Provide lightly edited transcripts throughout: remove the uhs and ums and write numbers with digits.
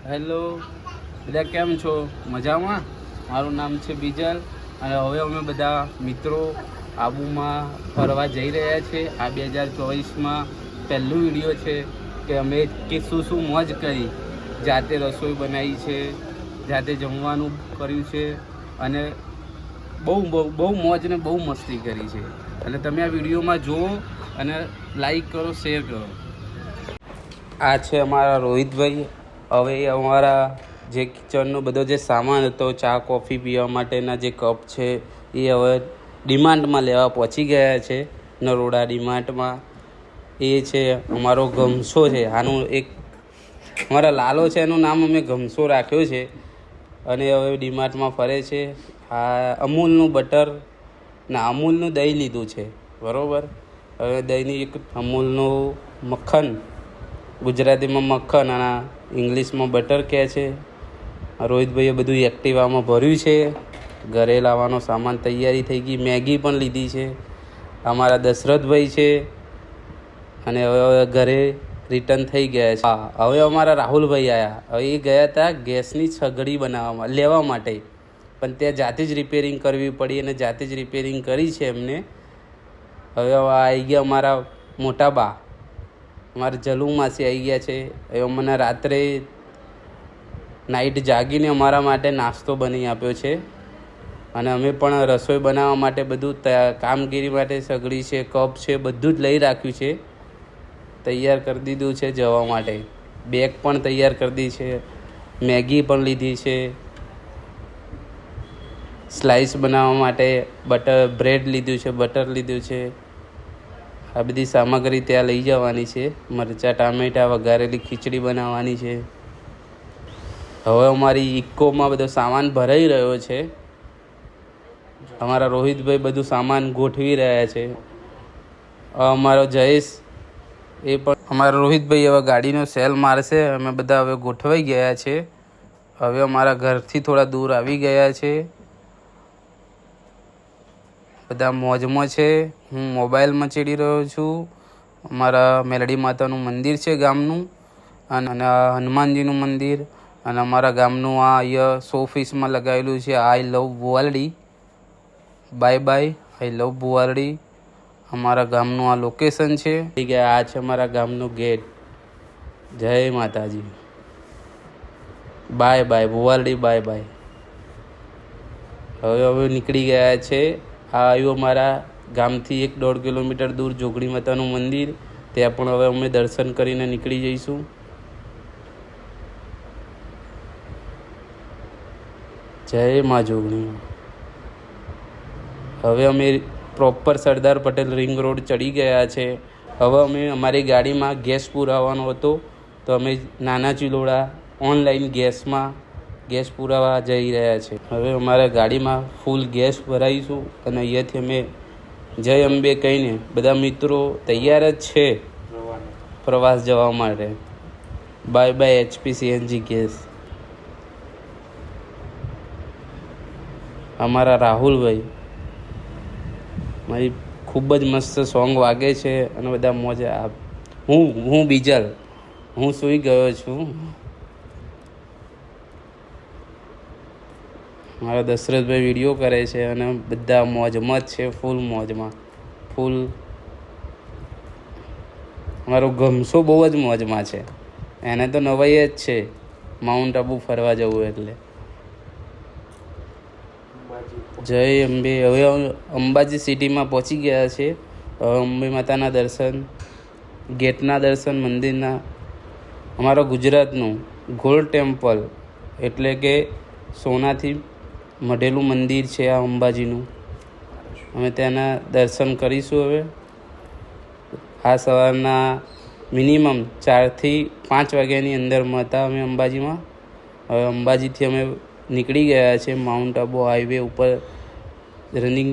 Hello બધા, કેમ છો? મજામાં? મારું નામ છે બીજલ અને હવે અમે બધા મિત્રો આબુમાં ફરવા જઈ રહ્યા છીએ. આ 2024માં પહેલું વિડીયો છે કે અમે કે શું મોજ કરી. જાતે રસોઈ બનાવી છે, જાતે જમવાનું કર્યું છે અને બહુ મોજ ને બહુ મસ્તી કરી છે. અને તમે આ વિડીયોમાં જુઓ અને લાઈક કરો, શેર કરો. આ છે અમારા રોહિતભાઈ. હવે અમારા જે કિચનનો બધો જે સામાન હતો, ચા કોફી પીવા માટેના જે કપ છે, એ હવે ડિમાન્ડમાં લેવા પહોંચી ગયા છે. નરોડા ડિમાન્ડમાં. એ છે અમારો ગમસો છે. આનું એક અમારા લાલો છે, એનું નામ અમે ગમસો રાખ્યો છે. અને હવે ડીમાર્ટમાં ફરે છે. આ અમૂલનું બટર ના અમૂલનું દહીં લીધું છે, બરાબર. હવે દહીંની એક અમૂલનું મક્ખન, ગુજરાતીમાં મક્ખન અને ઇંગ્લિશમાં બટર કહે છે. રોહિતભાઈએ બધું એક્ટિવામાં ભર્યું છે. ઘરે લાવવાનો સામાન તૈયારી થઈ ગઈ. મેગી પણ લીધી છે. અમારા દશરથભાઈ છે અને હવે ઘરે રિટર્ન થઈ ગયા છે. હા, હવે અમારા રાહુલભાઈ આવ્યા. હવે એ ગયા હતા ગેસની સગડી લેવા માટે, પણ ત્યાં જાતે જ રિપેરિંગ કરવી પડી અને જાતે જ રિપેરિંગ કરી છે એમને. હવે આવી ગયા અમારા મોટા બા, અમારા જલુ માસી આવી ગયા છે. એ અમને રાત્રે નાઇટ જાગીને અમારા માટે નાસ્તો બની આપ્યો છે. અને અમે પણ રસોઈ બનાવવા માટે બધું કામગીરી માટે સગડી છે, કપ છે, બધું જ લઈ રાખ્યું છે. તૈયાર કરી દીધું છે જવા માટે. બેગ પણ તૈયાર કરી દીધી છે. મેગી પણ લીધી છે. સ્લાઈસ બનાવવા માટે બ્રેડ લીધું છે, બટર લીધું છે. આ બધી સામગ્રી ત્યાં લઈ જવાની છે. મરચાં, ટામેટાં, વઘારેલી ખીચડી બનાવવાની છે. હવે અમારી ઇકોમાં બધો સામાન ભરાઈ રહ્યો છે. અમારા રોહિતભાઈ બધું સામાન ગોઠવી રહ્યા છે. અમારો જયેશ, એ પણ અમારા રોહિતભાઈ હવે ગાડીનો સેલ મારશે. અમે બધા હવે ગોઠવાઈ ગયા છે. હવે અમારા ઘરથી થોડા દૂર આવી ગયા છે. બધા મોજમાં છે. હું મોબાઈલમાં ચડી રહ્યો છું. અમારા મેલડી માતાનું મંદિર છે ગામનું, અને હનુમાનજીનું મંદિર, અને અમારા ગામનું આ અહીંયા શોફીસમાં લગાવેલું છે આઈ લવ ભુવાલડી, બાય બાય આઈ લવ ભુવાલડી. અમારા ગામનું આ લોકેશન છે. આ છે અમારા ગામનું ગેટ. જય માતાજી. Bye bye Bhuvaldi, bye bye. હવે નીકળી ગયા છે. આ આવ્યું અમારા ગામથી 1-1.5 કિલોમીટર દૂર જોગણી માતાનું મંદિર. ત્યાં પણ હવે અમે દર્શન કરીને નીકળી જઈશું. જય મા જોગણી. હવે અમે proper Sardar Patel ring road ચડી ગયા છે. હવે અમે અમારી ગાડીમાં ગેસ પુરાવાનો હતો, તો અમે નાના ચિલોડા ઓનલાઈન ગેસ પુરાવા જઈ રહ્યા છે. હવે અમારા ગાડીમાં ફૂલ ગેસ ભરાઈશું અને અહીંયાથી અમે જય અંબે કહીને બધા મિત્રો તૈયાર જ છે પ્રવાસ જવા માટે. Bye bye HP CNG gas. અમારા રાહુલભાઈ, મારી ખૂબ જ મસ્ત સોંગ વાગે છે અને બધા મોજ. હું બીજલ, હું સૂઈ ગયો છું. મારા દશરથભાઈ વિડીયો કરે છે અને બધા મોજમાં જ છે, ફૂલ મોજમાં, ફૂલ. મારો ગમસો બહુ જ મોજમાં છે. એને તો નવાઈ જ છે માઉન્ટ આબુ ફરવા જવું એટલે. જય અંબે. હવે અંબાજી સિટીમાં પહોંચી ગયા છે. હવે અંબે માતાના દર્શન, ગેટના દર્શન, મંદિરના. અમારા ગુજરાતનું ગોલ્ડ ટેમ્પલ એટલે કે સોનાથી મઢેલું મંદિર છે આ અંબાજીનું. અમે ત્યાંના દર્શન કરીશું. હવે આ સવારના મિનિમમ 4થી 5 વાગ્યાની અંદરમાં હતા અમે અંબાજીમાં. હવે અંબાજીથી અમે નીકળી ગયા છે. માઉન્ટ આબુ હાઈવે ઉપર રનિંગ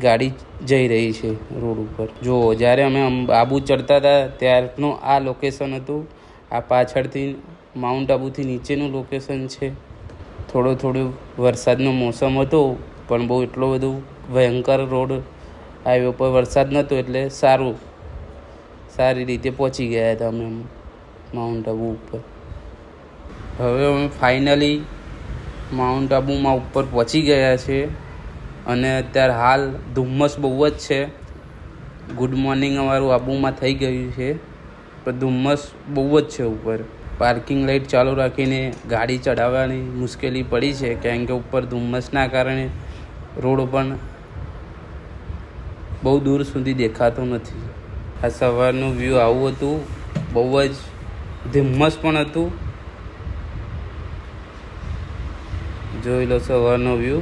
ગાડી જઈ રહી છે રોડ ઉપર. જુઓ, જ્યારે અમે આબુ ચડતા હતા ત્યારનું આ લોકેશન હતું. આ પાછળથી માઉન્ટ આબુથી નીચેનું લોકેશન છે. થોડો વરસાદનો મોસમ હતો, પણ બહુ એટલો બધું ભયંકર રોડ હાઈવે ઉપર વરસાદ નહોતો, એટલે સારી રીતે પહોંચી ગયા હતા અમે માઉન્ટ આબુ ઉપર. હવે અમે ફાઇનલી માઉન્ટ આબુમાં ઉપર પહોંચી ગયા છે અને અત્યારે હાલ ધુમ્મસ બહુ જ છે. ગુડ મોર્નિંગ અમારું આબુમાં થઈ ગયું છે, પણ ધુમ્મસ બહુ જ છે ઉપર. પાર્કિંગ લાઇટ ચાલુ રાખીને ગાડી ચડાવવાની મુશ્કેલી પડી છે, કારણ કે ઉપર ધુમ્મસના કારણે રોડ પણ બહુ દૂર સુધી દેખાતો નથી. આ સવારનું વ્યૂ આવું હતું, બહુ જ ધુમ્મસ પણ હતું. જોઈ લો સવારનો વ્યૂ.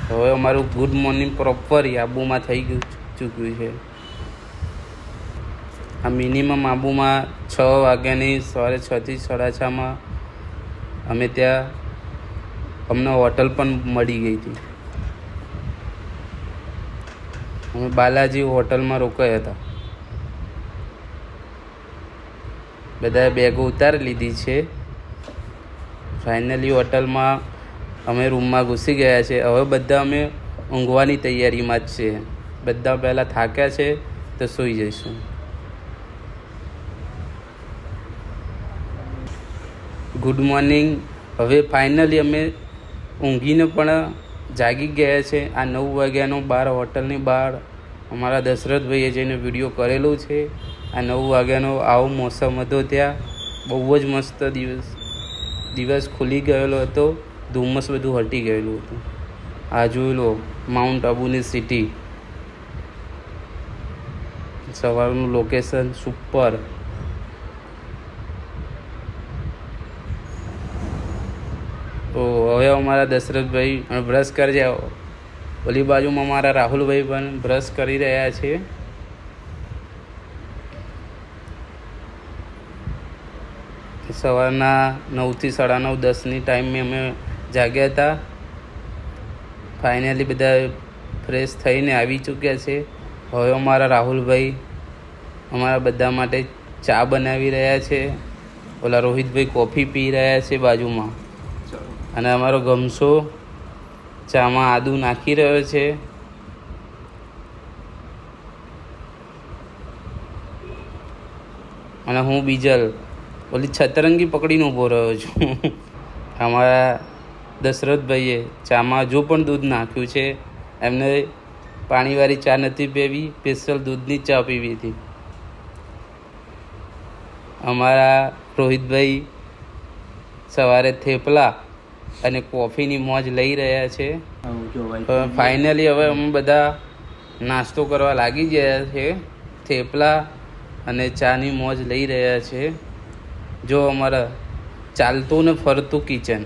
હવે અમારું ગુડ મોર્નિંગ પ્રોપર આબુમાં થઈ ચૂક્યું છે. આ મિનિમમ આબુમાં 6 વાગ્યાની સવારે 6 થી 6:30 અમે ત્યાં અમને હોટલ પણ મળી ગઈ હતી. અમે બાલાજી હોટલમાં રોકાયા હતા. બધાએ બેગો ઉતારી લીધી છે. ફાઇનલી હોટલમાં અમે રૂમમાં ઘૂસી ગયા છે. હવે બધા અમે ઊંઘવાની તૈયારીમાં જ છે. બધા પહેલાં થાક્યા છે તો સૂઈ જઈશું. Good morning. હવે ફાઇનલી અમે ઊંઘીને પણ જાગી ગયા છે. આ 9 વાગ્યાનો બહાર હોટલની બહાર અમારા દશરથભાઈએ જઈને વિડીયો કરેલું છે. આ 9 વાગ્યાનો આવો મોસમ હતો ત્યાં. બહુ જ મસ્ત દિવસ ખુલી ગયેલો હતો. ધુમ્મસ બધું હટી ગયેલું હતું. આ જોઈ લો માઉન્ટ આબુની સિટી. સવારનું લોકેશન સુપર. તો હવે અમારા દશરથભાઈ બ્રશ કરી જાઓ. ઓલી બાજુમાં મારા રાહુલભાઈ પણ બ્રશ કરી રહ્યા છે. સવારના 9 થી 9:30 10ની ટાઈમે અમે જાગ્યા હતા. ફાઇનલી બધા ફ્રેશ થઈને આવી ચૂક્યા છે. હવે અમારા રાહુલભાઈ અમારા બધા માટે ચા બનાવી રહ્યા છે. ઓલા રોહિતભાઈ કોફી પી રહ્યા છે બાજુમાં. અને અમારો ગમશો ચામાં આદુ નાખી રહ્યો છે. અને હું બીજલ ઓલી છતરંગી પકડીને ઊભો રહ્યો છું. અમારા દશરથભાઈએ ચામાં જો પણ દૂધ નાખ્યું છે. એમને પાણીવાળી ચા નથી પીવી, સ્પેશિયલ દૂધની ચા પીવી હતી. અમારા રોહિતભાઈ સવારે થેપલા અને કોફીની મોજ લઈ રહ્યા છે. ફાઇનલી હવે અમે બધા નાસ્તો કરવા લાગી ગયા છે. થેપલા અને ચાની મોજ લઈ રહ્યા છે. જો અમારા ચાલતું ને ફરતું કિચન.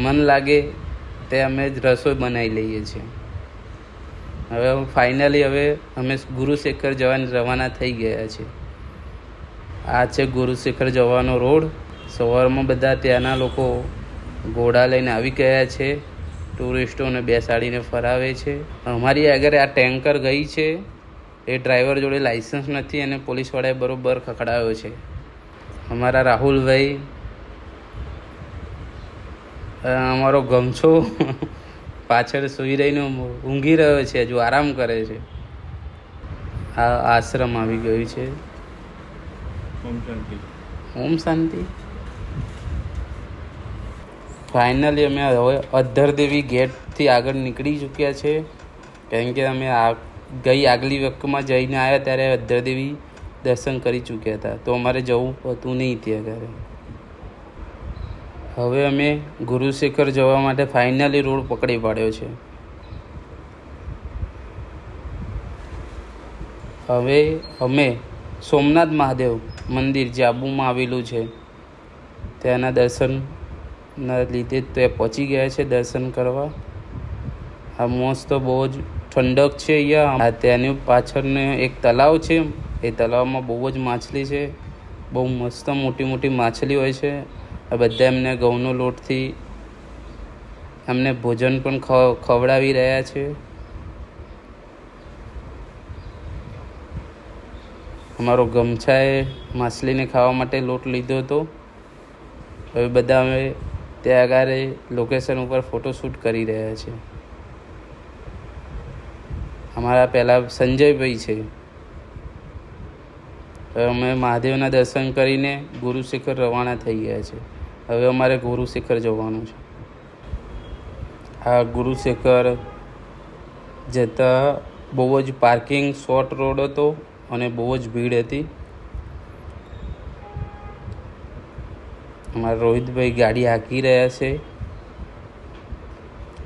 મન લાગે તે અમે જ રસોઈ બનાવી લઈએ છીએ. હવે ફાઇનલી અમે ગુરુશેખર જવાની રવાના થઈ ગયા છે. આ છે ગુરુશેખર જવાનો રોડ. સવારમાં બધા ત્યાંના લોકો ઘોડા લઈને આવી ગયા છે. ટુરિસ્ટોને બેસાડીને ફરાવે છે. અમારી આગળ આ ટેન્કર ગઈ છે. એ ડ્રાઈવર જોડે લાઇસન્સ નથી અને પોલીસવાળાએ બરોબર ખખડાવ્યો છે. અમારા રાહુલભાઈ, અમારો ગમછો પાછળ સૂઈ રહીને ઊંઘી રહ્યો છે, હજુ આરામ કરે છે. આ આશ્રમ આવી ગયું છે. ઓમ શાંતિ. ફાઇનલી અમે હવે અધ્ધરદેવી ગેટથી આગળ નીકળી ચૂક્યા છે. કારણ કે અમે આગલી વખતમાં જઈને આવ્યા ત્યારે અધ્ધરદેવી દર્શન કરી ચૂક્યા હતા, તો અમારે જવું હતું નહીં ત્યાં આગળ. હવે અમે ગુરુશેખર જવા માટે ફાઇનલી રોડ પકડી પાડ્યો છે. હવે અમે સોમનાથ મહાદેવ મંદિર જે આબુમાં આવેલું છે ત્યાંના દર્શનના લીધે ત્યાં પહોંચી ગયા છે દર્શન કરવા. આ મસ્ત બહુ જ ઠંડક છે અહીંયા. ત્યાંની પાછળને એક તલાવ છે. એ તલાવમાં બહુ જ માછલી છે. બહુ મસ્ત મોટી મોટી માછલી હોય છે. આ બધા એમને ઘઉંનો લોટથી એમને ભોજન પણ ખવડાવી રહ્યા છે. અમારો ગમછાએ માછલીને ખાવા માટે લોટ લીધો હતો. હવે બધા અમે ત્યાં આગળ લોકેશન ઉપર ફોટોશૂટ કરી રહ્યા છે. અમારા પહેલાં સંજયભાઈ છે. અમે મહાદેવના દર્શન કરીને ગુરુશેખર રવાના થઈ ગયા છે. હવે અમારે ગુરુ શિખર જવાનું છે. આ ગુરુ શિખર જતા બહુ જ પાર્કિંગ શોર્ટ રોડ હતો અને બહુ જ ભીડ હતી. અમારા રોહિતભાઈ ગાડી હાંકી રહ્યા છે.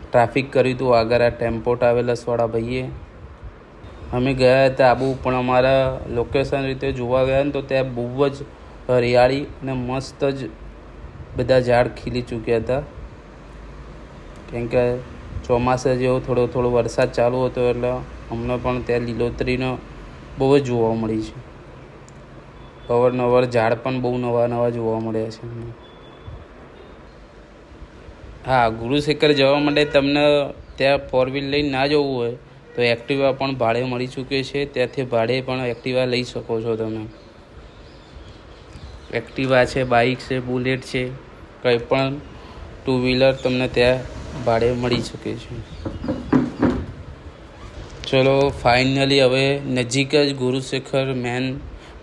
ટ્રાફિક કર્યું હતું આગળ આ ટેમ્પો ટ્રાવેલર્સવાળા ભાઈએ. અમે ગયા હતા આબુ, પણ અમારા લોકેશન રીતે જોવા ગયા ને તો ત્યાં બહુ જ હરિયાળી અને મસ્ત જ બધા ઝાડ ખીલી ચૂક્યા હતા. કેમ કે ચોમાસા જેવો થોડો વરસાદ ચાલુ હતો એટલે અમને પણ ત્યાં લીલોતરીનો બહુ જ જોવા મળી છે. અવારનવાર ઝાડ પણ બહુ નવા જોવા મળ્યા છે. હા, ગુરુ શિખર જવા માટે તમને ત્યાં 4 વ્હીલ લઈને ના જવું હોય તો એક્ટિવા પણ ભાડે મળી ચૂકે છે. ત્યાંથી ભાડે પણ એક્ટિવા લઈ શકો છો તમે. એક્ટિવા છે, બાઇક છે, બુલેટ છે, કંઈ પણ 2 વ્હીલર તમને ત્યાં ભાડે મળી શકે છે. ચલો ફાઇનલી હવે નજીક જ ગુરુ શિખર મેન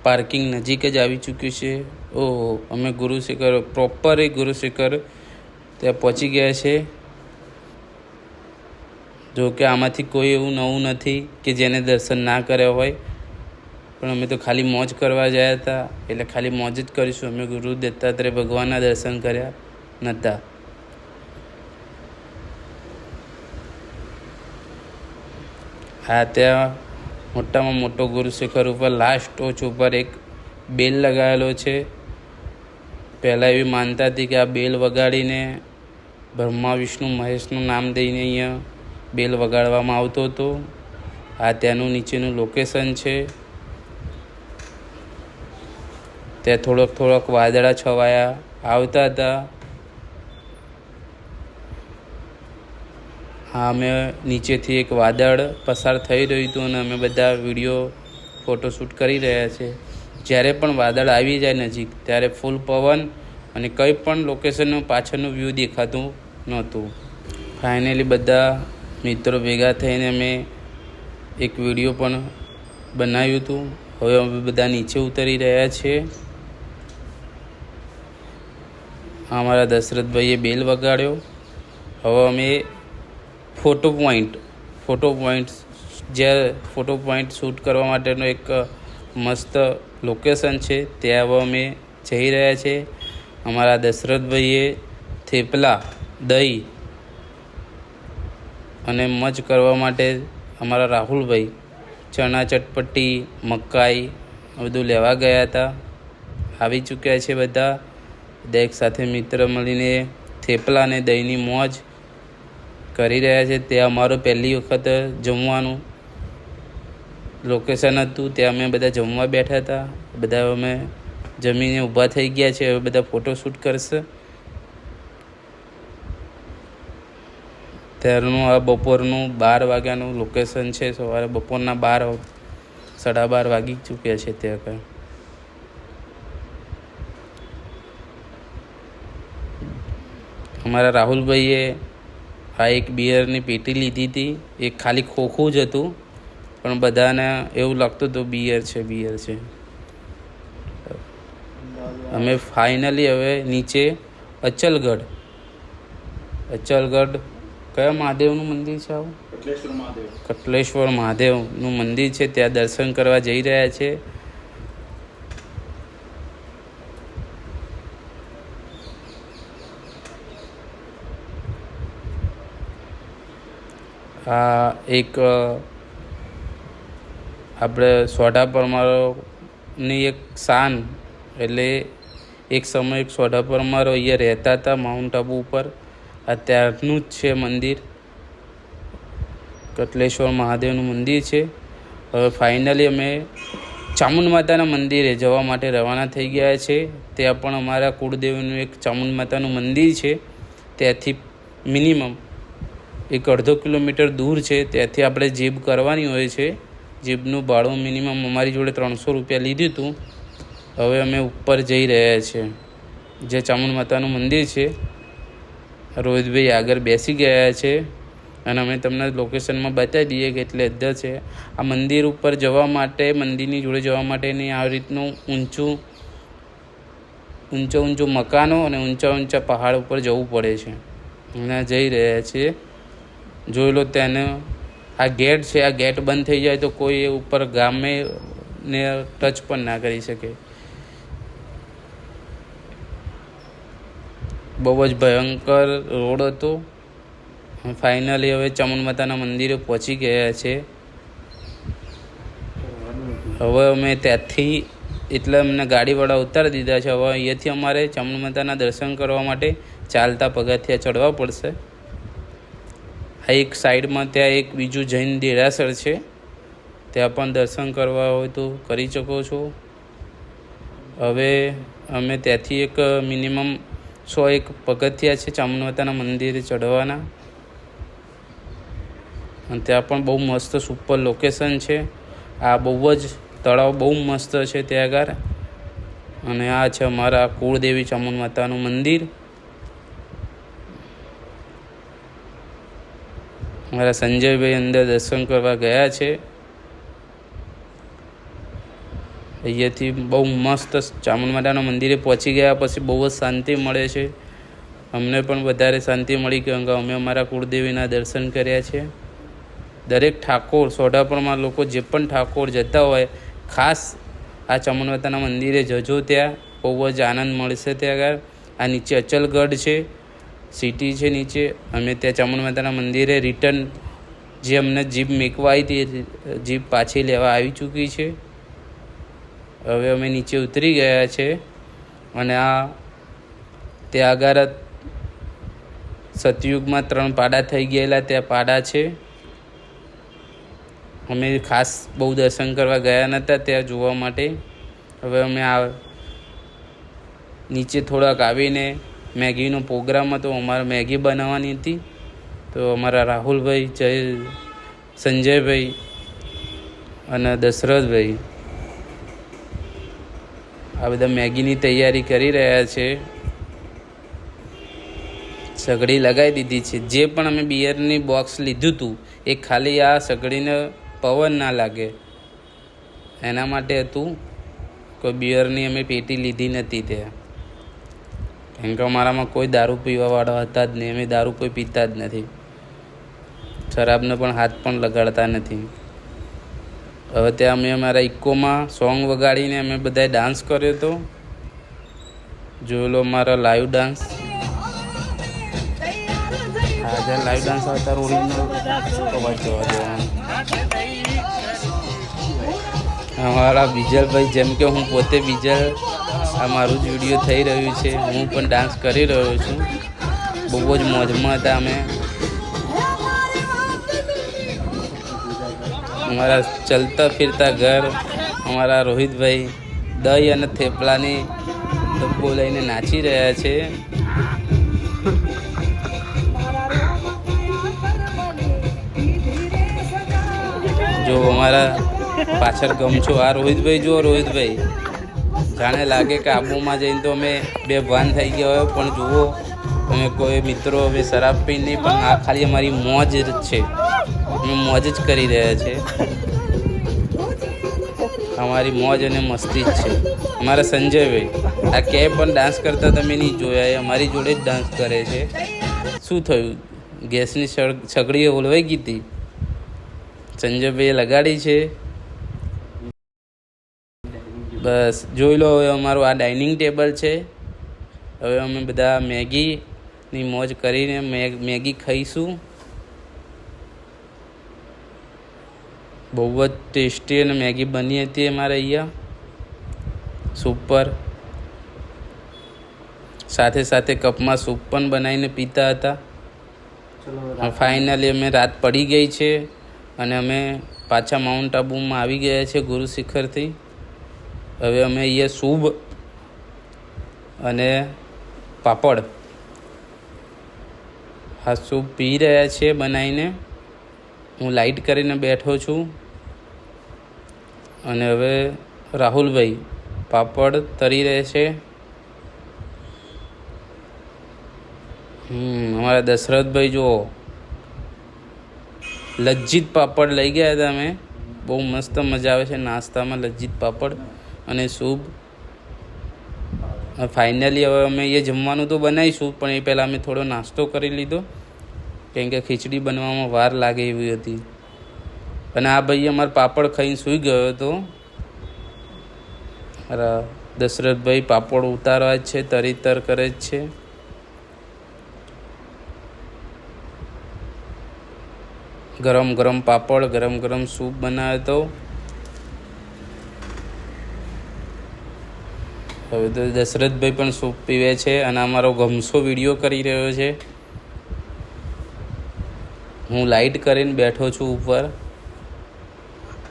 પાર્કિંગ નજીક જ આવી ચૂક્યું છે. ઓહો, અમે ગુરુ શિખર પ્રોપર ગુરુ શિખર ત્યાં પહોંચી ગયા છે. જો કે આમાંથી કોઈ એવું નવું નથી કે જેને દર્શન ના કર્યા હોય, પણ અમે તો ખાલી મોજ કરવા ગયા હતા એટલે ખાલી મોજ જ કરીશું. અમે ગુરુ દત્તાત્રેય ભગવાનના દર્શન કર્યા નહોતા. હા, ત્યાં મોટામાં મોટો ગુરુ શિખર ઉપર લાસ્ટ ટોચ ઉપર એક બેલ લગાવેલો છે. પહેલાં એવી માનતા હતી કે આ બેલ વગાડીને બ્રહ્મા વિષ્ણુ મહેશનું નામ દઈને અહીંયા બેલ વગાડવામાં આવતો હતો. આ ત્યાંનું નીચેનું લોકેશન છે. ત્યાં થોડોક વાદળા છવાયા આવતા હતા. હા, અમે નીચેથી એક વાદળ પસાર થઈ રહ્યું હતું અને અમે બધા વિડીયો ફોટોશૂટ કરી રહ્યા છે. જ્યારે પણ વાદળ આવી જાય નજીક ત્યારે ફૂલ પવન અને કંઈ પણ લોકેશનનું પાછળનું વ્યૂ દેખાતું નહોતું. ફાઇનલી બધા મિત્રો ભેગા થઈને અમે એક વિડીયો પણ બનાવ્યું હતું. હવે અમે બધા નીચે ઉતરી રહ્યા છીએ. અમારા દશરથભાઈએ બેલ વગાડ્યો. હવે અમે ફોટો પોઈન્ટ શૂટ કરવા માટેનો એક મસ્ત લોકેશન છે, ત્યાં હવે અમે જઈ રહ્યા છીએ. અમારા દશરથભાઈએ થેપલા, દહીં અને મજ કરવા માટે અમારા રાહુલભાઈ ચણા ચટપટી, મકાઈ બધું લેવા ગયા હતા. આવી ચૂક્યા છે બધા એક સાથે મિત્ર મળીને થેપલા અને દહીંની મોજ કરી રહ્યા છે. તે અમારું પહેલી વખત જમવાનું લોકેશન હતું. ત્યાં અમે બધા જમવા બેઠા હતા. બધા અમે જમીને ઊભા થઈ ગયા છે. હવે બધા ફોટોશૂટ કરશે. ત્યારનું આ બપોરનું 12 વાગ્યાનું લોકેશન છે. સવારે બપોરના 12, 12:30 વાગી ચૂક્યા છે ત્યાં કંઈ. અમારા રાહુલભાઈએ આ એક બિયરની પેટી લીધી હતી. એ ખાલી ખોખું જ હતું, પણ બધાને એવું લાગતું હતું બિયર છે. અમે ફાઇનલી હવે નીચે અચલગઢ કયા મહાદેવનું મંદિર છે આવું? કટલેશ્વર મહાદેવનું મંદિર છે, ત્યાં દર્શન કરવા જઈ રહ્યા છે. આ એક આપણે સોઢા પરમારોની એક શાન, એટલે એક સમય એક સોઢા પરમારો અહીંયા રહેતા હતા માઉન્ટ આબુ ઉપર. આ ત્યારનું જ છે મંદિર, કટલેશ્વર મહાદેવનું મંદિર છે. હવે ફાઇનલી અમે ચામુંડ માતાના મંદિરે જવા માટે રવાના થઈ ગયા છે. ત્યાં પણ અમારા કુળદેવીનું એક ચામુંડ માતાનું મંદિર છે. ત્યાંથી મિનિમમ 1.5 કિલોમીટર દૂર છે. ત્યાંથી આપણે જીપ કરવાની હોય છે. જીપનું ભાડું મિનિમમ અમારી જોડે 300 રૂપિયા લીધું હતું. હવે અમે ઉપર જઈ રહ્યા છીએ, જે ચામુંડ માતાનું મંદિર છે. રોહિતભાઈ આગળ બેસી ગયા છે અને અમે તમને લોકેશનમાં બતાવી દઈએ કે એટલે અદ્ધર છે. આ મંદિર ઉપર જવા માટે, મંદિરની જોડે જવા માટેની આ રીતનું ઊંચો ઊંચો મકાનો અને ઊંચા ઊંચા પહાડ ઉપર જવું પડે છે. અને જઈ રહ્યા છીએ. જોઈ લો તેને આ ગેટ છે, આ ગેટ બંધ થઈ જાય તો કોઈ ઉપર ગામે ને ટચ પણ ના કરી શકે. બહુ જ ભયંકર રોડ હતો. ફાઇનલી હવે ચામુંડ મંદિરે પહોંચી ગયા છે. હવે અમે ત્યાંથી એટલે અમને ગાડીવાળા ઉતારી દીધા છે. હવે અહીંયાથી અમારે ચામુંડ માતાના દર્શન કરવા માટે ચાલતા પગથિયાં ચડવા પડશે. આ એક સાઈડમાં ત્યાં એક બીજું જૈન દેરાસર છે, ત્યાં પણ દર્શન કરવા હોય તો કરી શકો છો. હવે અમે ત્યાંથી એક મિનિમમ 101 પગથિયાં છે ચામુંડ માતાના મંદિરે ચડવાના. અને ત્યાં પણ બહુ મસ્ત સુપર લોકેશન છે. આ બહુ જ તળાવ બહુ મસ્ત છે ત્યાં આગળ. અને આ છે અમારા કુળદેવી ચામુંડ માતાનું મંદિર. મારા સંજયભાઈ અંદર દર્શન કરવા ગયા છે. અહીંયાથી બહુ મસ્ત ચામુંડ માતાના મંદિરે પહોંચી ગયા પછી બહુ જ શાંતિ મળે છે. અમને પણ વધારે શાંતિ મળી કેમ કે અમે અમારા કુળદેવીના દર્શન કર્યા છે. દરેક ઠાકોર સોઢાપણમાં લોકો જે પણ ઠાકોર જતા હોય ખાસ આ ચામુંડ માતાના મંદિરે જજો. ત્યાં બહુ જ આનંદ મળશે. ત્યાં આગળ આ નીચે અચલગઢ છે, સિટી છે નીચે. અમે ત્યાં ચામુંડ માતાના મંદિરે રિટર્ન જે અમને જીપ મેકવા આવી હતી, જીપ પાછી લેવા આવી ચૂકી છે. હવે અમે નીચે ઉતરી ગયા છે. અને આ ત્યાં આગળ સતયુગમાં 3 પાડા થઈ ગયેલા ત્યાં પાડા છે. અમે ખાસ બહુ દર્શન કરવા ગયા નહોતા ત્યાં જોવા માટે. હવે અમે આ નીચે થોડાક આવીને મેગીનો પ્રોગ્રામ હતો, અમારે મેગી બનાવવાની હતી. તો અમારા રાહુલભાઈ, સંજયભાઈ અને દશરથભાઈ આ બધા મેગીની તૈયારી કરી રહ્યા છે. સગડી લગાવી દીધી છે. જે પણ અમે બિયરની બોક્સ લીધું હતું એ ખાલી આ સગડીને પવન ના લાગે એના માટે હતું. કોઈ બિયરની અમે પેટી લીધી નથી ત્યાં, કેમ કે અમારામાં કોઈ દારૂ પીવાવાળા હતા જ નહીં. અમે દારૂ કોઈ પીતા જ નથી, શરાબને પણ હાથ પણ લગાડતા નથી. હવે ત્યાં અમે અમારા ઇકોમાં સોંગ વગાડીને અમે બધાએ ડાન્સ કર્યો હતો. જોઈ લો અમારા લાઈવ ડાન્સ. આજે લાઈવ ડાન્સ આવતા ઓરિજિનલ અવાજ જોવા દેવાનો. અમારા બીજલભાઈ, જેમ કે હું પોતે બીજલ, આ મારું જ વિડીયો થઈ રહ્યું છે. હું પણ ડાન્સ કરી રહ્યો છું. બહુ જ મોજમાં હતા અમે. અમારા ચલતા ફિરતા ઘર અમારા રોહિતભાઈ દહીં અને થેપલાની ડબ્બો લઈને નાચી રહ્યા છે. જો અમારા પાછળ ગમછો આ રોહિતભાઈ, જુઓ રોહિતભાઈ, જાણે લાગે કે આબુમાં જઈને તો અમે બેભાન થઈ ગયા હોય. પણ જુઓ અમે કોઈ મિત્રો અમે શરાબ પી નહીં, પણ આ ખાલી અમારી મોજ જ છે. અમે મોજ જ કરી રહ્યા છે. અમારી મોજ અને મસ્તી જ છે. અમારા સંજયભાઈ આ ક્યાંય પણ ડાન્સ કરતા તમે નહીં જોયા, એ અમારી જોડે જ ડાન્સ કરે છે. શું થયું? ગેસની સગડી ઓલવાઈ ગઈ હતી, સંજયભાઈએ લગાડી છે. બસ જોઈ લો. હવે અમારું આ ડાઇનિંગ ટેબલ છે. હવે અમે બધા મેગીની મોજ કરીને મેગી ખાઈશું. બહુ જ ટેસ્ટી અને મેગી બની હતી અમારે અહીંયા, સુપર. સાથે સાથે કપમાં સૂપ પણ બનાવીને પીતા હતા. ફાઇનલી અમે રાત પડી ગઈ છે અને અમે પાછા માઉન્ટ આબુમાં આવી ગયા છે ગુરુ શિખરથી. હવે અમે અહીંયા સૂપ અને પાપડ હા સૂપ પી રહ્યા છીએ બનાવીને. હું લાઇટ કરીને બેઠો છું. અને હવે રાહુલભાઈ પાપડ તરી રહે છે. અમારા દશરથભાઈ જુઓ લજ્જિત પાપડ લઈ ગયા હતા અમે. બહુ મસ્ત મજા આવે છે નાસ્તામાં લજ્જિત પાપડ અને સૂપ. ફાઇનલી હવે અમે એ જમવાનું તો બનાવીશું, પણ એ પહેલાં અમે થોડો નાસ્તો કરી લીધો, કેમ કે ખીચડી બનવામાં વાર લાગે એવી હતી. અને આ ભાઈ અમારા પાપડ ખાઈને સૂઈ ગયો હતો. દશરથભાઈ પાપડ ઉતારવા જ છે, તરીતર કરે જ છે. ગરમ ગરમ પાપડ, ગરમ ગરમ સૂપ બનાવ્યો હતો. હવે તો દશરથભાઈ પણ સૂપ પીવે છે અને અમારો ગમસો વિડીયો કરી રહ્યો છે. હું લાઇટ કરીને બેઠો છું ઉપર.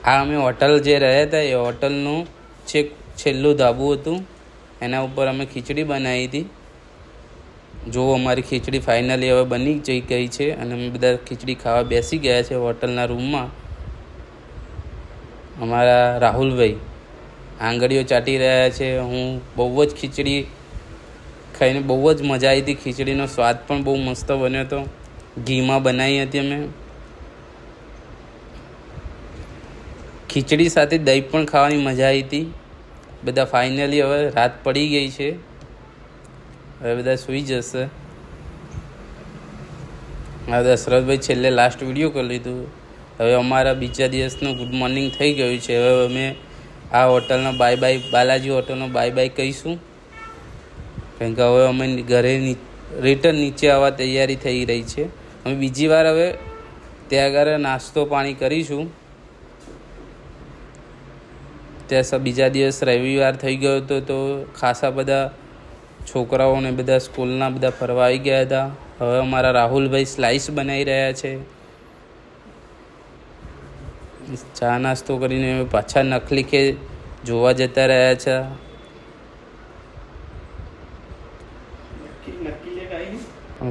આ અમે હોટલ જે રહ્યા હતા એ હોટલનું છેલ્લું ધાબુ હતું, એના ઉપર અમે ખીચડી બનાવી હતી. જો અમારી ખીચડી ફાઇનલી હવે બની ગઈ છે અને અમે બધા ખીચડી ખાવા બેસી ગયા છે હોટલના રૂમમાં. અમારા રાહુલભાઈ આંગળીઓ ચાટી રહ્યા છે. હું બહુ જ ખીચડી ખાઈને બહુ જ મજા આવી હતી. ખીચડીનો સ્વાદ પણ બહુ મસ્ત બન્યો હતો. ઘીમાં બનાવી હતી અમે. ખીચડી સાથે દહીં પણ ખાવાની મજા આવી હતી. બધા ફાઇનલી હવે રાત પડી ગઈ છે, હવે બધા સૂઈ જશે. હવે દશરથભાઈ છેલ્લે લાસ્ટ વિડીયો કરી લીધું. હવે અમારા બીજા દિવસનું ગુડ મોર્નિંગ થઈ ગયું છે. હવે અમે આ હોટલનો બાય બાય, બાલાજી હોટલનો બાય બાય કહીશું, કારણ કે હવે અમે ઘરે રિટર્ન નીચે આવવા તૈયારી થઈ રહી છે. અમે બીજી વાર હવે ત્યાં આગળ નાસ્તો પાણી કરીશું. ત્યાં બીજા દિવસ રવિવાર થઈ ગયો હતો, તો ખાસા બધા છોકરાઓને બધા સ્કૂલના બધા ફરવા આવી ગયા હતા. હવે અમારા રાહુલભાઈ સ્લાઇસ બનાવી રહ્યા છે. ચા નાસ્તો કરીને અમે પાછા નકલી કે જોવા જતા રહ્યા છે.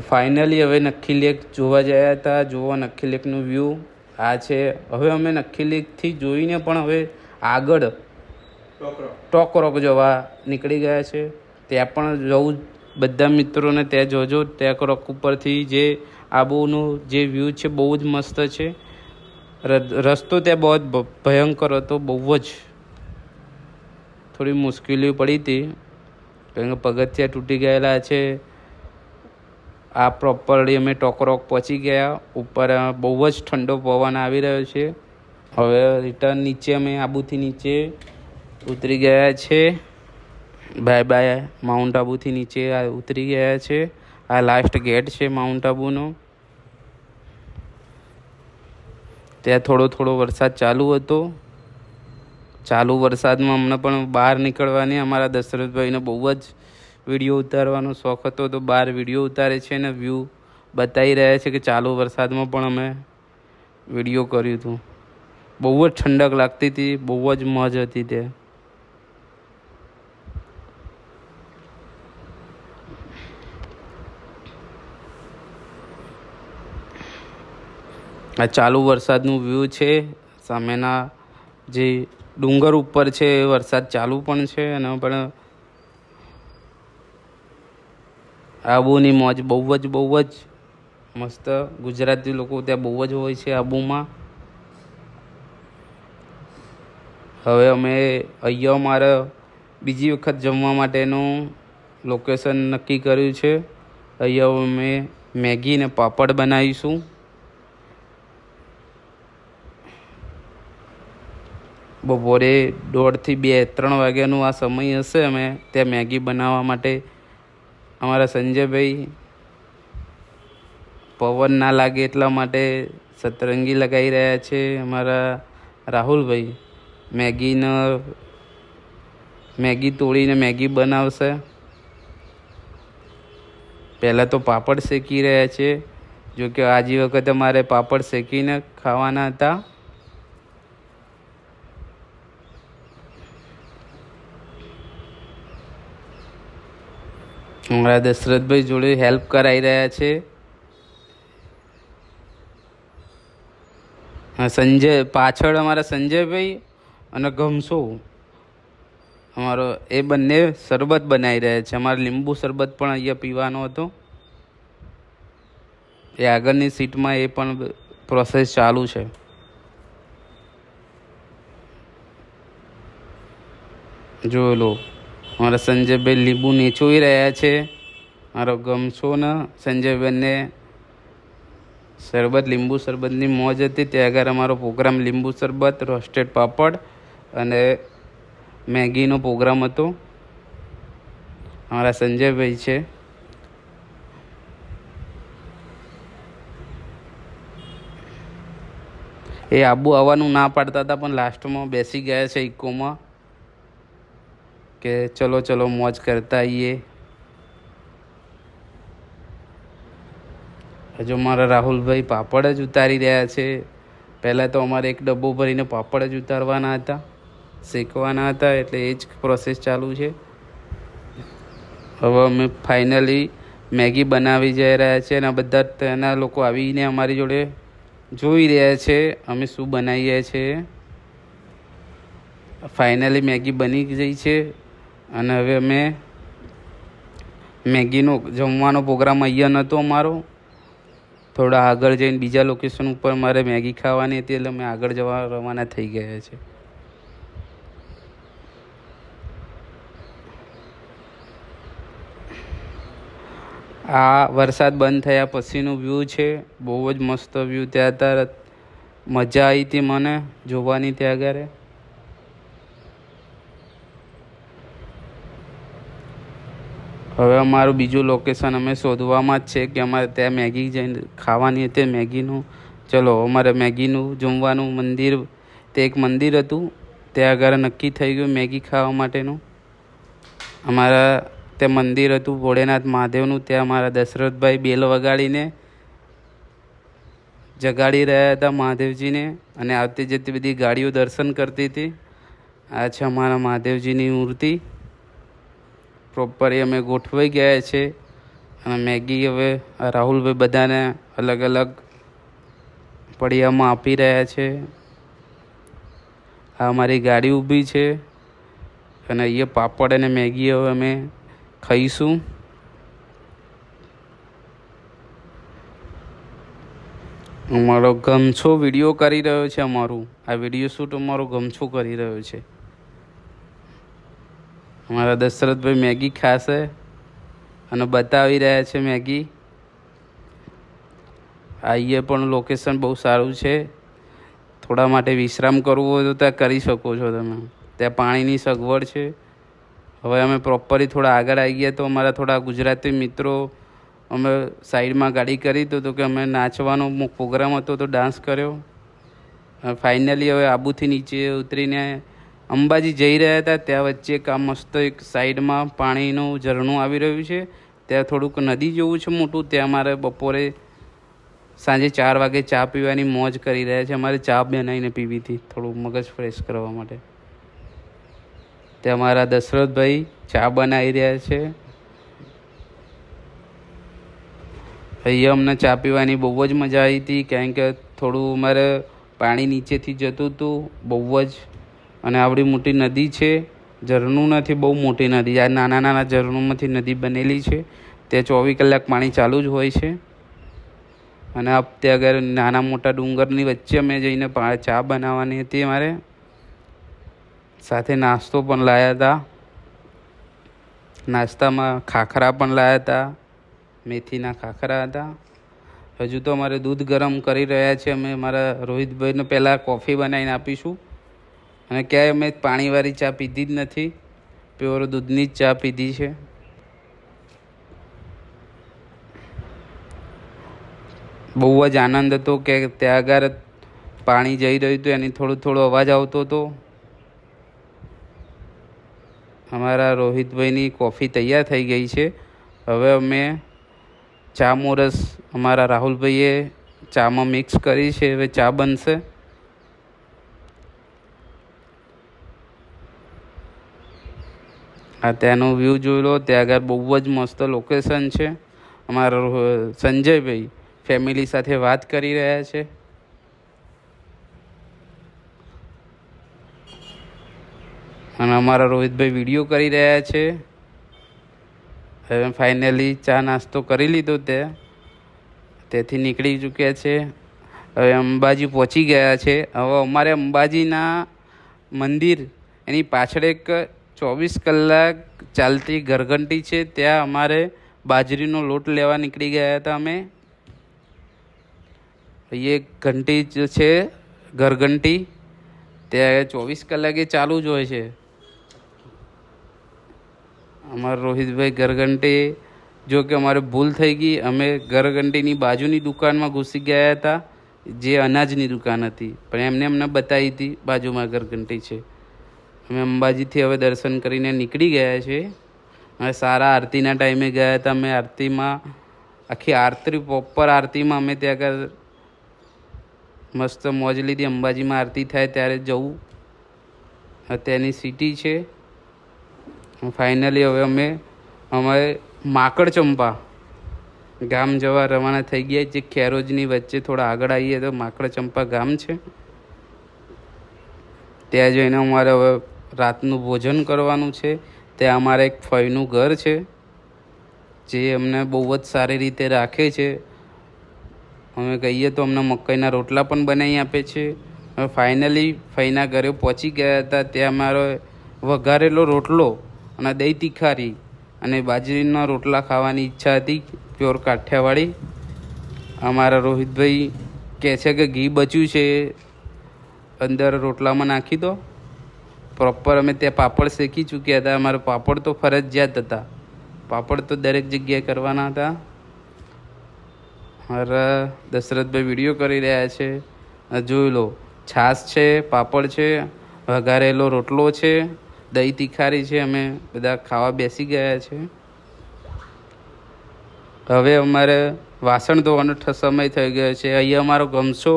ફાઇનલી હવે નક્કી લેક જોવા ગયા હતા. જોવા નક્કી લેકનું વ્યૂ આ છે. હવે અમે નક્કી લેકથી જોઈને પણ હવે આગળ ટોકરોક જવા નીકળી ગયા છે. ત્યાં પણ જવું બધા મિત્રોને ત્યાં જોજો. ટોકરોક ઉપરથી જે આબુનું જે વ્યૂ છે બહુ જ મસ્ત છે. રસ્તો ત્યાં બહુ જ ભયંકર હતો, બહુ જ થોડી મુશ્કેલીઓ પડી હતી, કારણ કે પગથિયા તૂટી ગયેલા છે. આ પ્રોપરલી અમે ટોકરોક પહોંચી ગયા. ઉપર બહુ જ ઠંડો પવન આવી રહ્યો છે. હવે રિટર્ન નીચે અમે આબુથી નીચે ઉતરી ગયા છે. બાય બાય માઉન્ટ આબુથી નીચે ઉતરી ગયા છે. આ લાસ્ટ ગેટ છે માઉન્ટ આબુનો. ત્યાં થોડો વરસાદ ચાલુ હતો. ચાલુ વરસાદમાં અમને પણ બહાર નીકળવાની, અમારા દશરથભાઈને બહુ જ વિડીયો ઉતારવાનો શોખ હતો, તો બહાર વિડીયો ઉતારે છે અને વ્યૂ બતાવી રહ્યા છે કે ચાલુ વરસાદમાં પણ અમે વિડીયો કર્યું હતું. બહુ જ ઠંડક લાગતી હતી, બહુ જ મોજ હતી ત્યાં. આ ચાલુ વરસાદનું વ્યૂ છે. સામેના જે ડુંગર ઉપર છે વરસાદ ચાલુ પણ છે અને પણ આબુની મોજ બહુ જ મસ્ત. ગુજરાતી લોકો ત્યાં બહુ જ હોય છે આબુમાં. હવે અમે અહીંયા અમારે બીજી વખત જમવા માટેનું લોકેશન નક્કી કર્યું છે. અહીંયા અમે મેગી ને પાપડ બનાવીશું. બપોરે 1:30 થી 2-3 વાગ્યાનું આ સમય હશે. અમે ત્યાં મેગી બનાવવા માટે અમારા સંજયભાઈ પવન ના લાગે એટલા માટે સતરંગી લગાવી રહ્યા છે. અમારા રાહુલભાઈ મેગી તોડીને મેગી બનાવશે. પહેલાં તો પાપડ શેકી રહ્યા છે. જો કે આજે વખતે મારે પાપડ શેકીને ખાવાના હતા. અમારા દશરથભાઈ જોડે હેલ્પ કરાવી રહ્યા છે. પાછળ અમારા સંજયભાઈ અને ગમસો અમારો એ બંને શરબત બનાવી રહ્યા છે. અમારે લીંબુ શરબત પણ અહીંયા પીવાનો હતો. એ આગળની સીટમાં એ પણ પ્રોસેસ ચાલુ છે. જોઈ લો અમારા સંજયભાઈ લીંબુ નીચોઈ રહ્યા છે. મારો ગમછો ને સંજયભાઈને શરબત, લીંબુ શરબતની મોજ હતી. ત્યાં આગળ અમારો પ્રોગ્રામ લીંબુ શરબત, રોસ્ટેડ પાપડ અને મેગીનો પ્રોગ્રામ હતો. અમારા સંજયભાઈ છે. એ આબુ આવવાનું ના પાડતા હતા, પણ લાસ્ટમાં બેસી ગયા છે ઇકોમાં કે ચલો ચલો મોજ કરતા આવીએ. હજુ મારા રાહુલભાઈ પાપડ જ ઉતારી રહ્યા છે. પહેલાં તો અમારે એક ડબ્બો ભરીને પાપડ જ ઉતારવાના હતા, શેકવાના હતા, એટલે એ જ પ્રોસેસ ચાલુ છે. હવે અમે ફાઇનલી મેગી બનાવી જઈ રહ્યા છે અને બધા તેના લોકો આવીને અમારી જોડે જોઈ રહ્યા છે અમે શું બનાવીએ છીએ. ફાઇનલી મેગી બની ગઈ છે અને હવે અમે મેગીનો જમવાનો પ્રોગ્રામ અહીંયા નહોતો અમારો. થોડા આગળ જઈને બીજા લોકેશન ઉપર મારે મેગી ખાવાની હતી, એટલે અમે આગળ જવા રવાના થઈ ગયા છે. આ વરસાદ બંધ થયા પછીનું વ્યૂ છે. બહુ જ મસ્ત વ્યૂ. ત્યાં અત્યારે મજા આવી હતી મને જોવાની. ત્યાં આગળ હવે અમારું બીજું લોકેશન અમે શોધવામાં જ છે કે અમારે ત્યાં મેગી જઈને ખાવાની હતી મેગીનું. ચલો અમારે મેગીનું જમવાનું મંદિર, તે એક મંદિર હતું ત્યાં આગળ નક્કી થઈ ગયું મેગી ખાવા માટેનું. અમારા તે મંદિર હતું ભોળેનાથ મહાદેવનું. ત્યાં અમારા દશરથભાઈ બેલ વગાડીને જગાડી રહ્યા હતા મહાદેવજીને, અને આવતી જતી બધી ગાડીઓ દર્શન કરતી હતી. આ છે અમારા મહાદેવજીની મૂર્તિ. પ્રોપર અમે ગોઠવાઈ ગયા છે અને મેગી હવે રાહુલભાઈ બધાને અલગ અલગ પડિયામાં આપી રહ્યા છે. આ અમારી ગાડી ઊભી છે અને અહીંયા પાપડ અને મેગી હવે અમે ખાઈશું. અમારો ગમછો વિડીયો કરી રહ્યો છે. આ વિડીયો શૂટ અમારો ગમછો કરી રહ્યો છે. અમારા દશરથભાઈ મેગી ખાશે અને બતાવી રહ્યા છે મેગી. અહીંયા પણ લોકેશન બહુ સારું છે. થોડા માટે વિશ્રામ કરવો હોય તો ત્યાં કરી શકો છો તમે. ત્યાં પાણીની સગવડ છે. હવે અમે પ્રોપરલી થોડા આગળ આવી ગયા તો અમારા થોડા ગુજરાતી મિત્રો અમે સાઈડમાં ગાડી કરી તો કે અમે નાચવાનો પ્રોગ્રામ હતો તો ડાન્સ કર્યો. ફાઇનલી હવે આબુથી નીચે ઉતરીને અંબાજી જઈ રહ્યા હતા. ત્યાં વચ્ચે એક આ મસ્ત એક સાઈડમાં પાણીનું ઝરણું આવી રહ્યું છે. ત્યાં થોડુંક નદી જેવું છે મોટું. ત્યાં અમારે બપોરે સાંજે 4 વાગે ચા પીવાની મોજ કરી રહ્યા છે. અમારે ચા બનાવીને પીવી હતી થોડું મગજ ફ્રેશ કરવા માટે. ત્યાં અમારા દશરથભાઈ ચા બનાવી રહ્યા છે. અહીંયા અમને ચા પીવાની બહુ જ મજા આવી હતી, કારણ કે થોડું અમારે પાણી નીચેથી જતું હતું બહુ જ, અને આવડી મોટી નદી છે. ઝરણું નથી, બહુ મોટી નદી. આ નાના નાના ઝરણોમાંથી નદી બનેલી છે. ત્યાં 24 કલાક પાણી ચાલુ જ હોય છે. અને ત્યાં આગળ નાના મોટા ડુંગરની વચ્ચે અમે જઈને ચા બનાવવાની હતી અમારે. સાથે નાસ્તો પણ લાવ્યા હતા. નાસ્તામાં ખાખરા પણ લાવ્યા હતા, મેથીના ખાખરા હતા. હજુ તો અમારે દૂધ ગરમ કરી રહ્યા છે. અમે મારા રોહિતભાઈને પહેલાં કોફી બનાવીને આપીશું. અને ક્યાંય અમે પાણીવાળી ચા પીધી જ નથી, પ્યોર દૂધની જ ચા પીધી છે. બહુ જ આનંદ હતો કે ત્યાં આગળ પાણી જઈ રહ્યું હતું, એની થોડો અવાજ આવતો હતો. અમારા રોહિતભાઈની કોફી તૈયાર થઈ ગઈ છે. હવે અમે ચા મોરસ અમારા રાહુલભાઈએ ચામાં મિક્સ કરી છે. હવે ચા બનશે. આ ત્યાંનો વ્યૂ જોઈ લો. ત્યાં આગળ બહુ જ મસ્ત લોકેશન છે. અમારા સંજયભાઈ ફેમિલી સાથે વાત કરી રહ્યા છે. અને અમારા રોહિતભાઈ વિડીયો કરી રહ્યા છે. હવે ફાઇનલી ચા નાસ્તો કરી લીધો ત્યાંથી નીકળી ચૂક્યા છે. હવે અંબાજી પહોંચી ગયા છે. હવે અમારે અંબાજીના મંદિર એની પાછળ એક 24 કલાક ચાલતી ઘરઘંટી છે, ત્યાં અમારે બાજરીનો લોટ લેવા નીકળી ગયા હતા અમે. એ ઘંટી જ છે ઘરઘંટી, ત્યાં 24 કલાકે ચાલુ જ હોય છે. અમારા રોહિતભાઈ ઘરઘંટી, જો કે અમારે ભૂલ થઈ ગઈ, અમે ઘરઘંટીની બાજુની દુકાનમાં ઘૂસી ગયા હતા, જે અનાજની દુકાન હતી, પણ અમને બતાવી હતી બાજુમાં ઘરઘંટી છે. અમે અંબાજીથી હવે દર્શન કરીને નીકળી ગયા છે. હવે સારા આરતીના ટાઈમે ગયા હતા અમે. આરતીમાં આખી આરતી પ્રોપર આરતીમાં અમે ત્યાં આગળ મસ્ત મોજ લીધી. અંબાજીમાં આરતી થાય ત્યારે જવું, ત્યાંની સિટી છે. ફાઇનલી હવે અમારે માકડચંપા ગામ જવા રવાના થઈ ગયા. જે ખેરોજની વચ્ચે થોડા આગળ આવીએ તો માકડચંપા ગામ છે. ત્યાં જઈને અમારે હવે રાતનું ભોજન કરવાનું છે. ત્યાં અમારે એક ફઈનું ઘર છે, જે અમને બહુ જ સારી રીતે રાખે છે. અમે કહીએ તો અમને મકાઈના રોટલા પણ બનાવી આપે છે. હવે ફાઇનલી ફઈના ઘરે પહોંચી ગયા હતા. ત્યાં અમારો વઘારેલો રોટલો અને દહીં તીખારી અને બાજરીના રોટલા ખાવાની ઈચ્છા હતી, પ્યોર કાઠિયાવાડી. અમારા રોહિતભાઈ કહે છે કે ઘી બચ્યું છે, અંદર રોટલામાં નાખી દો. પ્રોપર અમે ત્યાં પાપડ શેકી ચૂક્યા હતા. અમારા પાપડ તો ફરજિયાત હતા, પાપડ તો દરેક જગ્યાએ કરવાના હતા. મારા દશરથભાઈ વિડીયો કરી રહ્યા છે, જોઈ લો. છાશ છે, પાપડ છે, વઘારેલો રોટલો છે, દહીં તીખારી છે. અમે બધા ખાવા બેસી ગયા છે. હવે અમારે વાસણ ધોવાનો સમય થઈ ગયો છે. અહીંયા અમારો ગમછો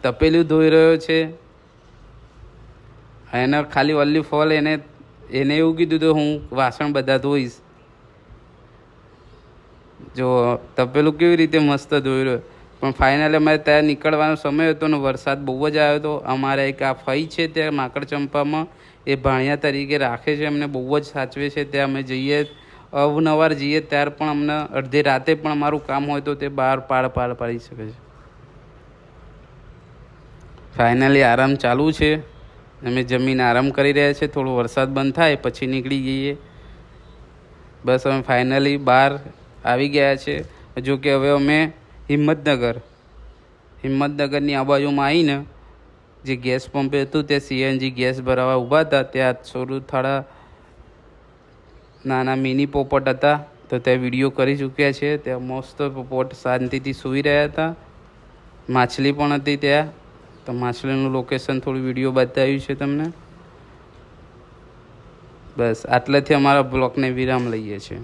તપેલું ધોઈ રહ્યો છે. એને ખાલી ઓનલી ફોલ એને એવું કીધું તો હું વાસણ બધા ધોઈશ. જો તપેલું કેવી રીતે મસ્ત ધોઈ રહ્યો. પણ ફાઇનલી અમારે ત્યાં નીકળવાનો સમય હતો ને વરસાદ બહુ જ આવ્યો હતો. અમારે એક આ ફઈ છે ત્યાં માકડચંપામાં, એ ભાણિયા તરીકે રાખે છે, અમને બહુ જ સાચવે છે. ત્યાં અમે જઈએ, અવનવાર જઈએ ત્યાર પણ અમને અડધી રાતે પણ અમારું કામ હોય તો તે બહાર પાડી શકે છે. ફાઇનલી આરામ ચાલુ છે. અમે જમીને આરામ કરી રહ્યા છીએ. થોડો વરસાદ બંધ થાય પછી નીકળી જઈએ. બસ અમે ફાઇનલી બહાર આવી ગયા છે. જો કે હવે અમે હિંમતનગરની આ બાજુમાં આવીને જે ગેસ પંપે હતું તે સીએનજી ગેસ ભરાવા ઊભા હતા. ત્યાં થોડા નાના મિની પોપટ હતા, તો ત્યાં વિડીયો કરી ચૂક્યા છે. ત્યાં મસ્ત પોપટ શાંતિથી સૂઈ રહ્યા હતા. માછલી પણ હતી ત્યાં, તો માછલીનું લોકેશન થોડું વિડીયો બતાવ્યું છે તમને. બસ આટલેથી અમારા બ્લોગને વિરામ લઈએ છીએ.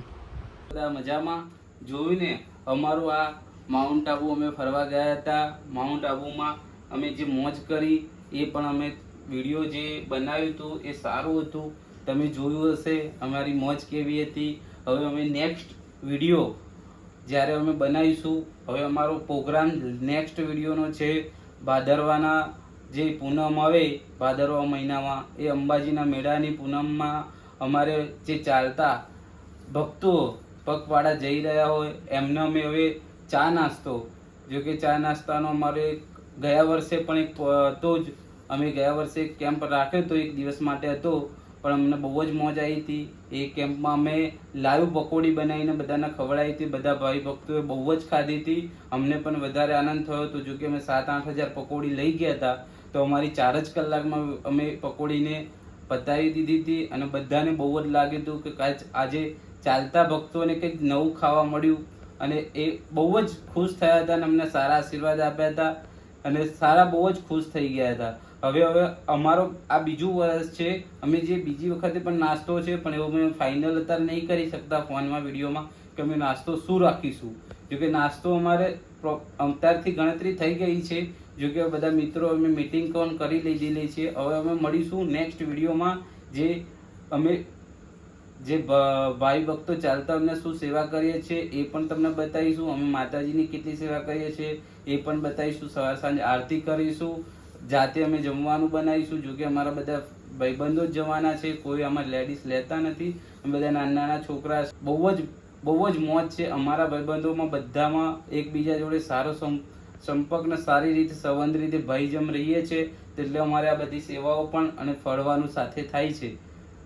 બધા મજામાં. જોયું ને અમારું આ માઉન્ટ આબુ અમે ફરવા ગયા હતા. માઉન્ટ આબુમાં અમે જે મોજ કરી એ પણ અમે વિડીયો જે બનાવ્યું હતું એ સારું હતું, તમે જોયું હશે અમારી મોજ કેવી હતી. હવે અમે નેક્સ્ટ વિડીયો જ્યારે અમે બનાવીશું, હવે અમારો પ્રોગ્રામ નેક્સ્ટ વિડીયોનો છે ભાદરવાના જે પૂનમ આવે ભાદરવા મહિનામાં, એ અંબાજીના મેળાની પૂનમમાં અમારે જે ચાલતા ભક્તો પગપાળા જઈ રહ્યા હોય એમને અમે હવે ચા નાસ્તો, જો કે ચા નાસ્તાનો અમારે ગયા વર્ષે પણ એક હતો જ, અમે ગયા વર્ષે એક કેમ્પ રાખ્યો હતો, એક દિવસ માટે હતો, પણ અમને બહુ જ મોજ આવી હતી. એ કેમ્પમાં અમે લાઈવ પકોડી બનાવીને બધાને ખવડાવી હતી. બધા ભાઈ ભક્તોએ બહુ જ ખાધી હતી. અમને પણ વધારે આનંદ થયો હતો. જો કે અમે 7-8 હજાર પકોડી લઈ ગયા હતા, તો અમારી 4 જ કલાકમાં અમે પકોડીને પતાવી દીધી હતી. અને બધાને બહુ જ લાગ્યું હતું કે આજે ચાલતા ભક્તોને કંઈક નવું ખાવા મળ્યું, અને એ બહુ જ ખુશ થયા હતા અને અમને સારા આશીર્વાદ આપ્યા હતા અને સારા બહુ જ ખુશ થઈ ગયા હતા. હવે અમારો આ બીજું વર્ષ છે. અમે જે બીજી વખતે પણ નાસ્તો છે, પણ એવું અમે ફાઇનલ અત્યારે નહીં કરી શકતા ફોનમાં વિડીયોમાં કે અમે નાસ્તો શું રાખીશું. જોકે નાસ્તો અમારે અત્યારથી ગણતરી થઈ ગઈ છે. જોકે બધા મિત્રો અમે મીટિંગ પણ કરી લીધેલી છે. હવે અમે મળીશું નેક્સ્ટ વિડીયોમાં, જે ભાઈ ભક્તો ચાલતા અમને શું સેવા કરીએ છીએ એ પણ તમને બતાવીશું. અમે માતાજીની કેટલી સેવા કરીએ છીએ એ પણ બતાવીશું. સવાર સાંજ આરતી કરીશું, જાતે અમે જમવાનું બનાવીશું. જો કે અમારા બધા ભાઈબંધો જ જવાના છે, કોઈ અમારા લેડીઝ લેતા નથી. અમે બધા નાના છોકરા, બહુ જ મોજ છે અમારા ભાઈબંધોમાં. બધામાં એકબીજા જોડે સારો સંપર્ક ને સારી રીતે સંબંધ રીતે ભાઈ જેમ રહીએ છીએ, એટલે અમારે આ બધી સેવાઓ પણ અને ફળવાનું સાથે થાય છે.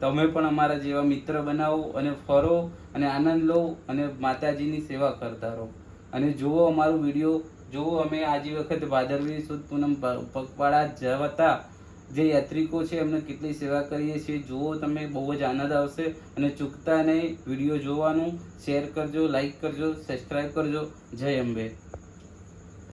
તમે પણ અમારા જેવા મિત્ર બનાવો અને ફરો અને આનંદ લો અને માતાજીની સેવા કરતા રહો. અને જુઓ અમારું વિડીયો, જુઓ અમે આજે વખત ભાદરવી સુદ પૂનમ પગપાળા જતા જે યાત્રિકો છે એમને કેટલી સેવા કરીએ છીએ. જુઓ તમે, બહુ જ આનંદ આવશે. અને ચૂકતા નહીં વિડીયો જોવાનું. શેર કરજો, લાઈક કરજો, સબસ્ક્રાઈબ કરજો. જય અંબે.